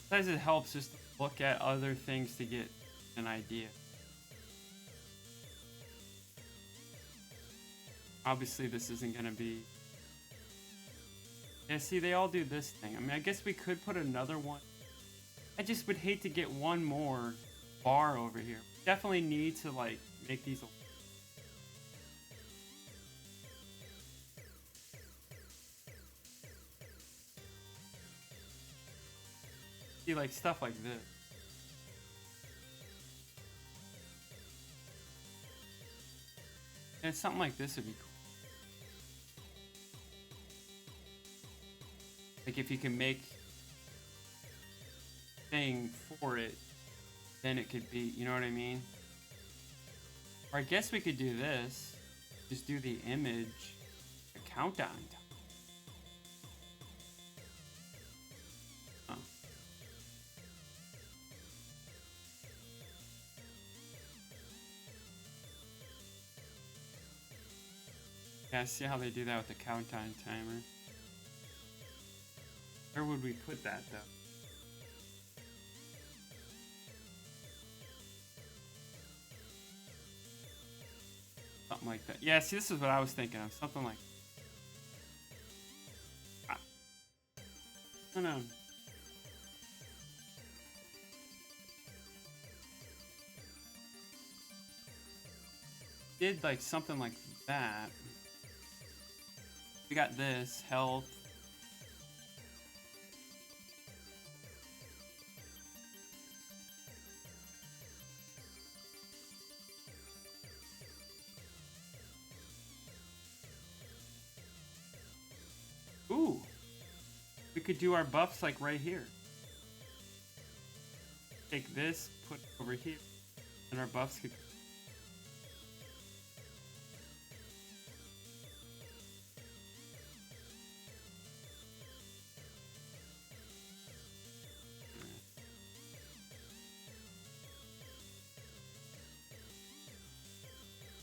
Sometimes it helps just to look at other things to get an idea. Obviously, this isn't going to be... Yeah, see, they all do this thing. I mean, I guess we could put another one. I just would hate to get one more bar over here. Definitely need to, like, make these... See, like, stuff like this. And something like this would be cool. Like, if you can make thing for it, then it could be, you know what I mean? Or I guess we could do this. Just do the image, a countdown. Oh. Yeah, see how they do that with the countdown timer. Where would we put that, though? Something like that. Yeah, see, this is what I was thinking of. Something like... I don't know. Did, like, something like that. We got this, health. Ooh, we could do our buffs like right here. Take this, put it over here, and our buffs could...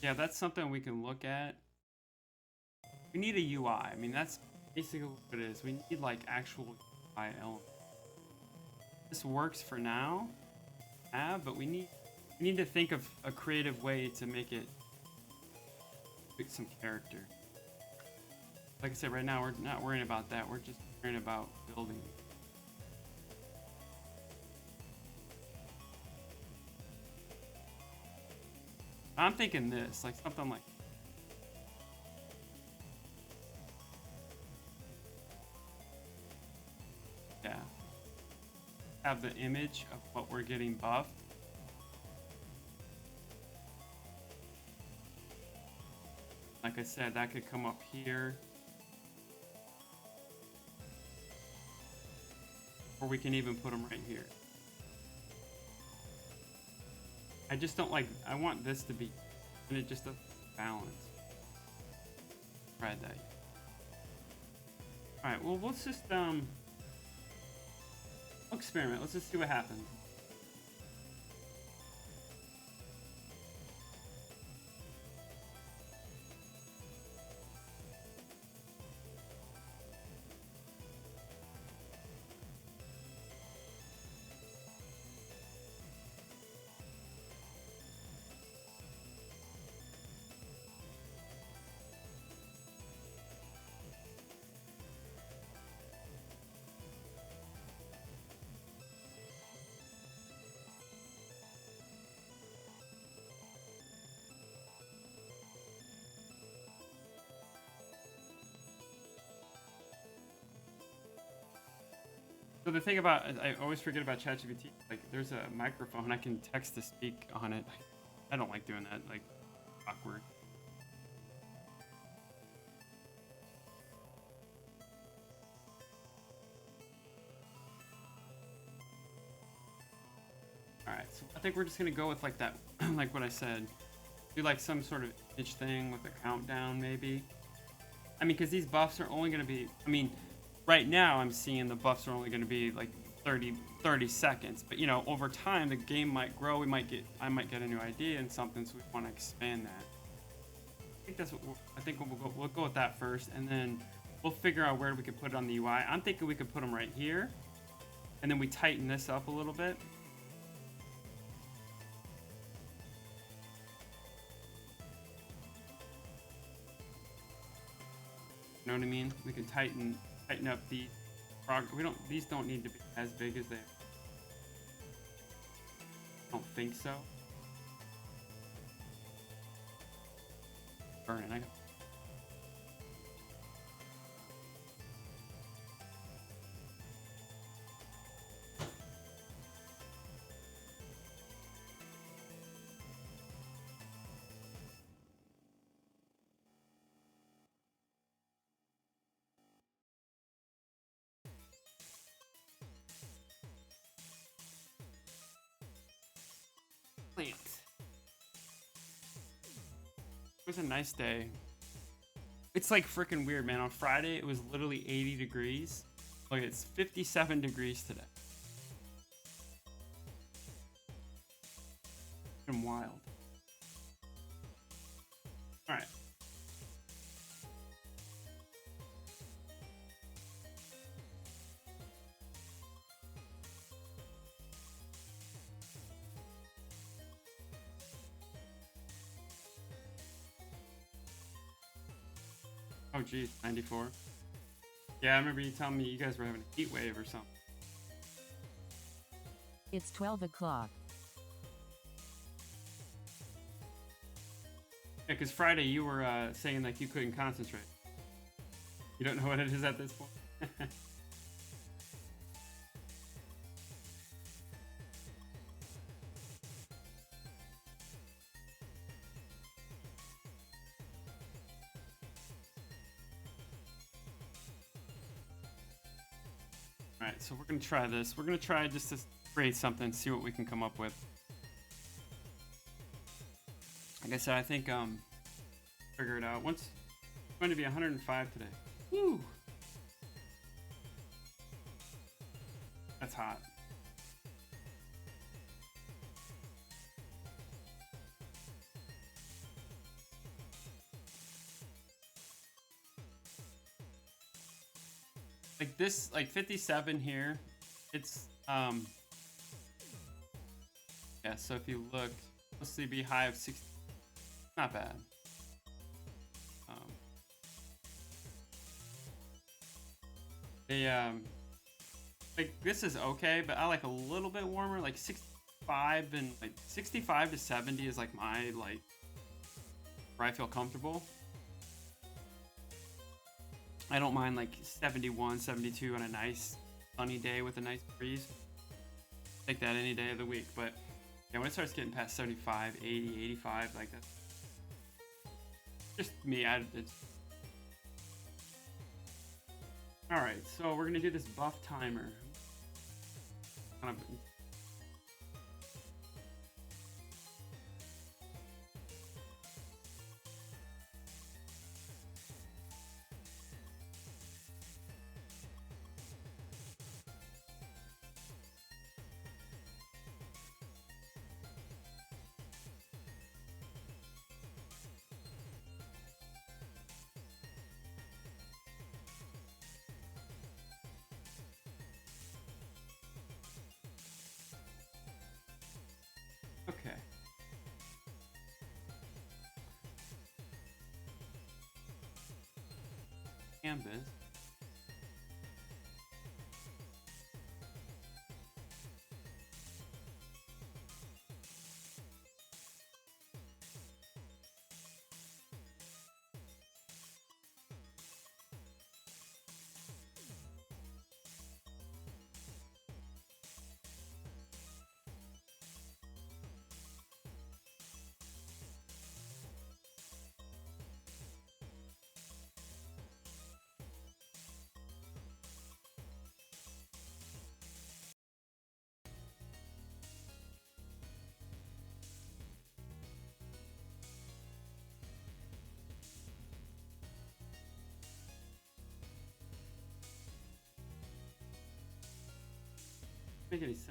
Yeah, that's something we can look at. We need a UI. I mean, that's basically what it is. We need like actual UI elements. This works for now, but we need to think of a creative way to make it with some character. Like I said, right now we're not worrying about that. We're just worrying about building. I'm thinking this, like something like. Yeah. Have the image of what we're getting buffed. Like I said, that could come up here. Or we can even put them right here. I just don't like, I want this to be, and it just doesn't balance. Tried that. Alright, well, let's just, experiment. Let's just see what happens. So the thing about, I always forget about ChatGPT, like there's a microphone, I can text to speak on it. I don't like doing that, like awkward. Alright, so I think we're just gonna go with like that, like what I said. Do like some sort of image thing with a countdown maybe. I mean, because these buffs are only gonna be, I mean, right now I'm seeing the buffs are only gonna be like 30 seconds, but you know, over time the game might grow. I might get a new idea and something, so we want to expand that. I think that's what we'll go with that first, and then we'll figure out where we can put it on the UI. I'm thinking we could put them right here, and then we tighten this up a little bit. You know what I mean? We can tighten up the these don't need to be as big as they are. I don't think so. Burn it. Plant. It was a nice day. It's like freaking weird, man. On Friday, it was literally 80 degrees. Look, it's 57 degrees today. Freaking wild. All right. Oh, geez, 94. Yeah, I remember you telling me you guys were having a heat wave or something. It's 12 o'clock. Yeah, because Friday you were saying like you couldn't concentrate. You don't know what it is at this point? Alright, so we're going to try this. We're going to try just to create something, see what we can come up with. Like I said, I think, figure it out. It's going to be 105 today. Woo! That's hot. like this, like 57 here. It's yeah. So if you look, let's see, be high of 60. Not bad. Um, they like this is okay, but I like a little bit warmer, like 65 and like 65 to 70 is like my like where I feel comfortable. I don't mind like 71, 72 on a nice sunny day with a nice breeze. Take that any day of the week, but yeah, when it starts getting past 75, 80, 85, like that's just me. It's all right. So we're gonna do this buff timer. Kind of. Okay. Canvas. Make any sense?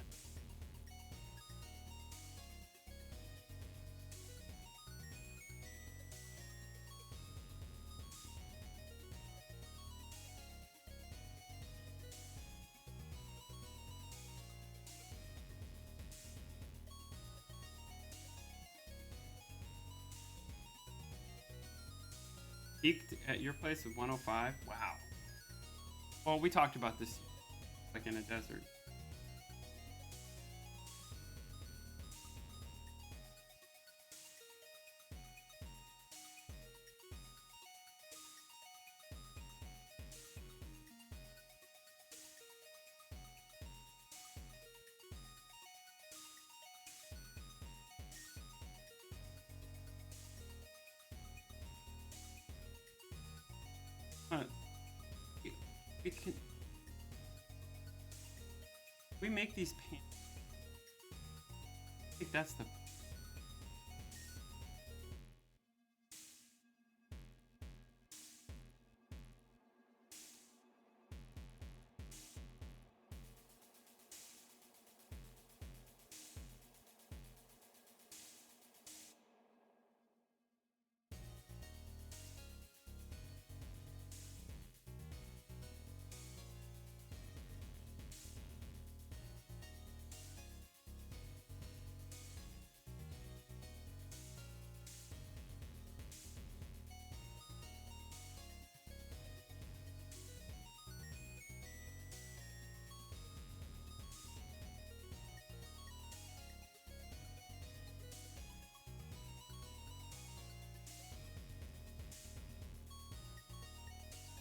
Peaked at your place with 105. Wow. Well, we talked about this like in a desert. Huh. We, we can we make these pants. I think that's the.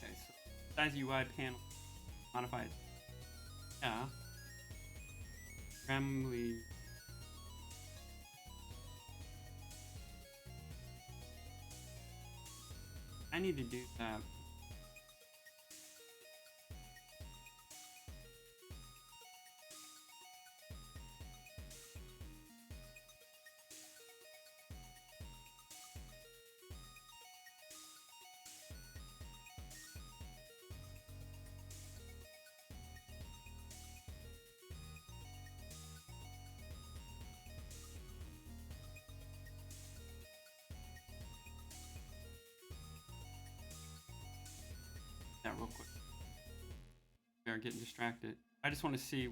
Okay, so size UI panel modified. Yeah. Gremly. I need to do that. That real quick. are getting distracted. I just want to see.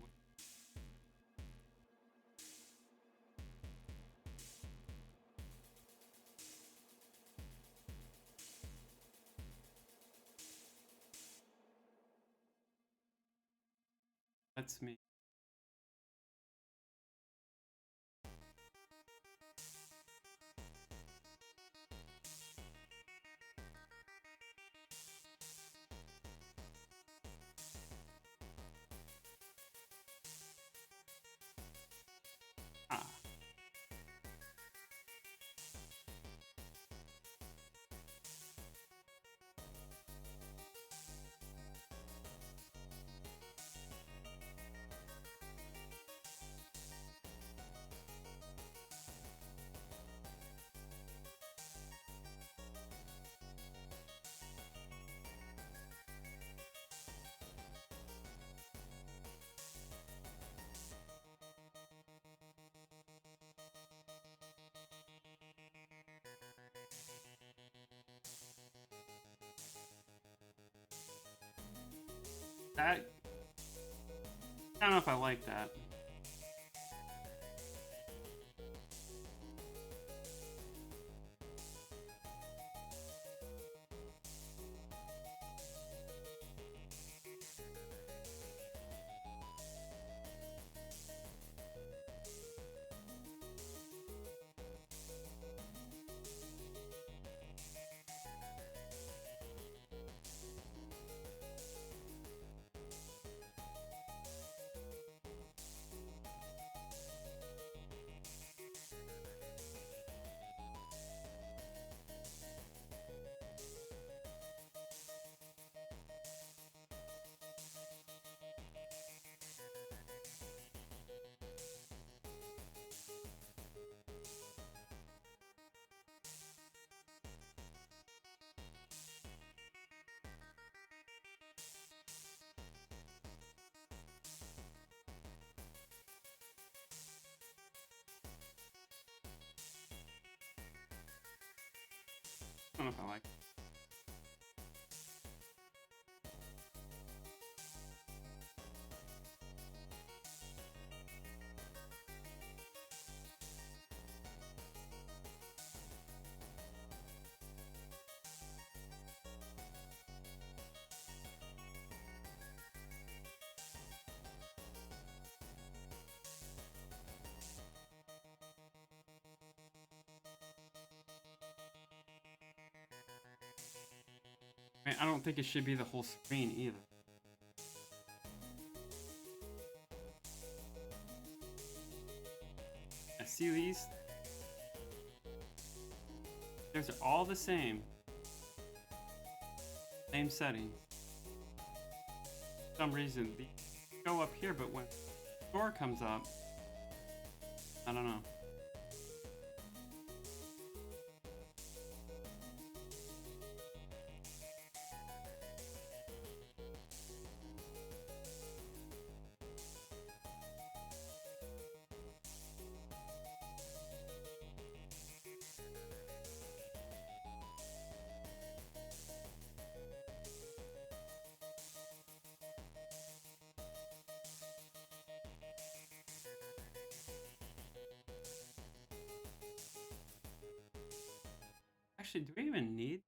That's me. Ah. That. I don't know if I like that. I don't know if I like it. I mean, I don't think it should be the whole screen either. I see these. These are all the same. Same settings. For some reason, these go up here, but when the door comes up, I don't know. Actually, do we even need?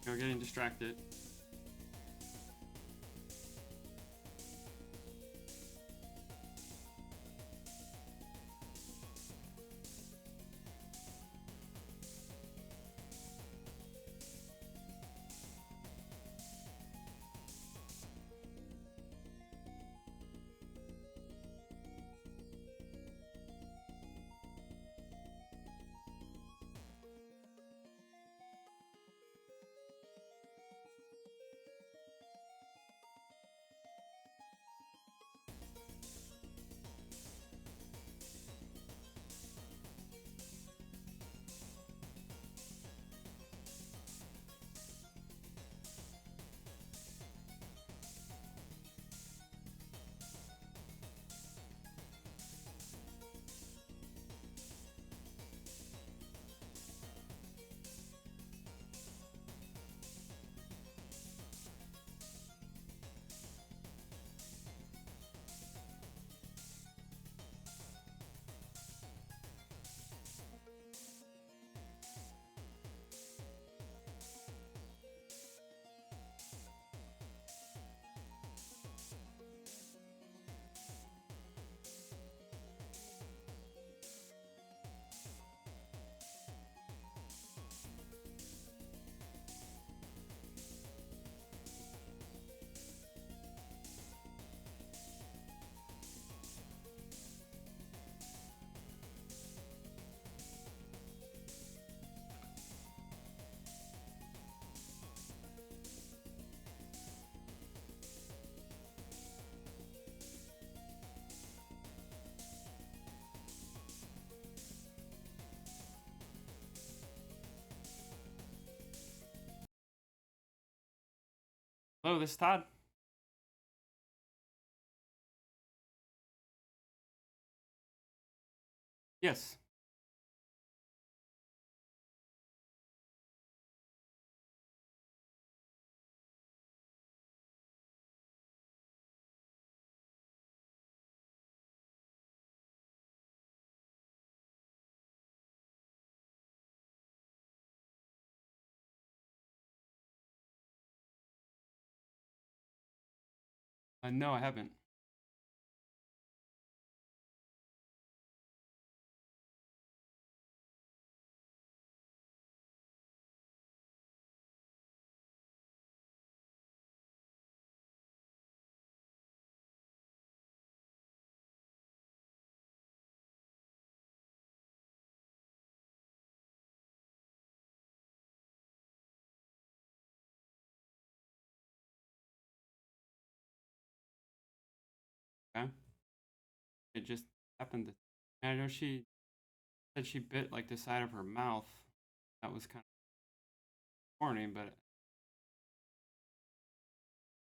You're getting distracted. Hello, this is Todd. Yes. No, I haven't. Okay. It just happened. I know she said she bit like the side of her mouth. That was kind of warning, but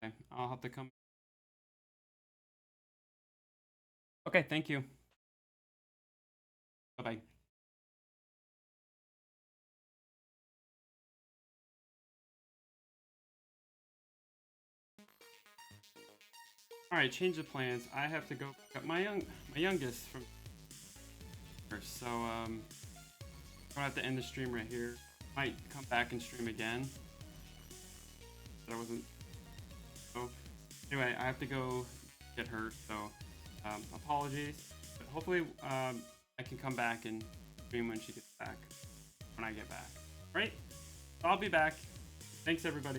okay, I'll have to come. Okay, thank you. Bye bye. All right, change of plans. I have to go pick up my youngest from first. So I'm gonna have to end the stream right here. Might come back and stream again. But I wasn't. So anyway, I have to go get her. So apologies. But hopefully I can come back and stream when she gets back. When I get back. All right. I'll be back. Thanks everybody.